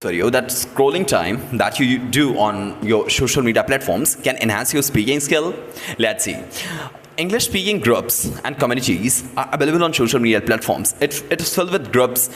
Video that scrolling time that you do on your social media platforms can enhance your speaking skill. Let's see. English speaking groups and communities are available on social media platforms. It is filled with groups.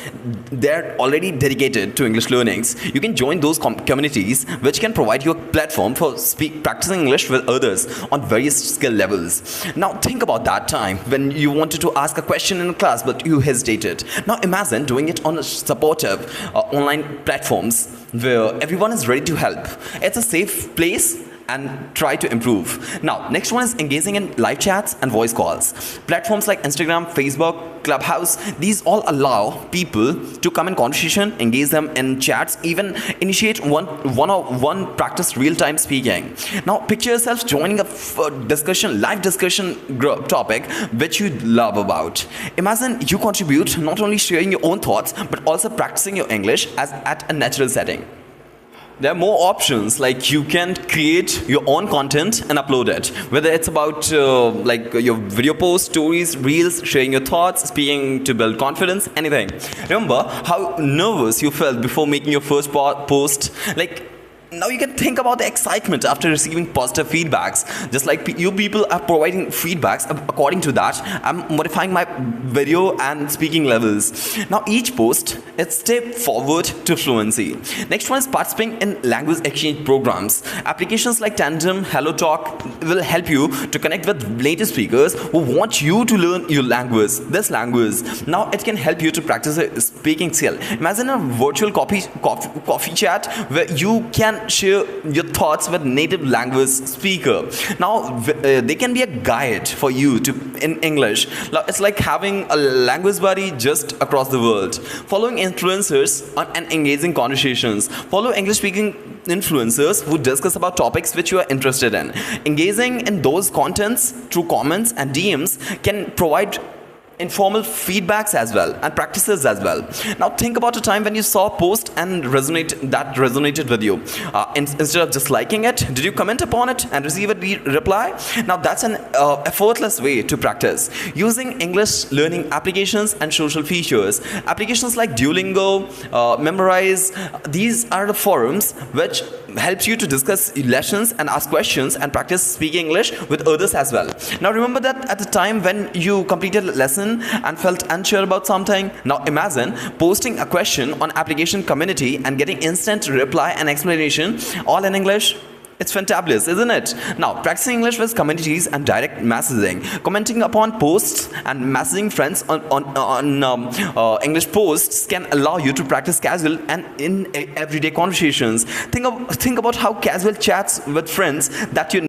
They're already dedicated to English learnings. You can join those communities which can provide you a platform for practicing English with others on various skill levels. Now think about that time when you wanted to ask a question in class but you hesitated. Now imagine doing it on a supportive online platforms where everyone is ready to help. It's a safe place and try to improve. Now, next one is engaging in live chats and voice calls. Platforms like Instagram, Facebook, Clubhouse, these all allow people to come in conversation, engage them in chats, even initiate one-on-one practice real-time speaking. Now, picture yourself joining a live discussion group topic which you love about. Imagine you contribute, not only sharing your own thoughts, but also practicing your English at a natural setting. There are more options, like you can create your own content and upload it, whether it's about like your video posts, stories, reels, sharing your thoughts, speaking to build confidence, anything. Remember how nervous you felt before making your first post? Now you can think about the excitement after receiving positive feedbacks. Just like you people are providing feedbacks, according to that, I'm modifying my video and speaking levels. Now each post, it's step forward to fluency. Next one is participating in language exchange programs. Applications like Tandem, HelloTalk will help you to connect with native speakers who want you to learn your language, this language. Now it can help you to practice a speaking skill. Imagine a virtual coffee chat where you can share your thoughts with native language speaker. Now they can be a guide for you in English. It's like having a language buddy just across the world. Following influencers and engaging conversations. Follow English speaking influencers who discuss about topics which you are interested in. Engaging in those contents through comments and DMs can provide informal feedbacks as well and practices as well. Now think about a time when you saw a post and resonated with you. Instead of just liking it, did you comment upon it and receive a reply? Now that's an effortless way to practice using English learning applications and social features. Applications like Duolingo, Memrise, these are the forums which helps you to discuss lessons and ask questions and practice speaking English with others as well. Now remember that at the time when you completed a lesson and felt unsure about something, now imagine posting a question on application community and getting instant reply and explanation all in English. It's fantabulous, isn't it? Now, practicing English with communities and direct messaging, commenting upon posts and messaging friends on English posts can allow you to practice casual and in everyday conversations. Think about how casual chats with friends that you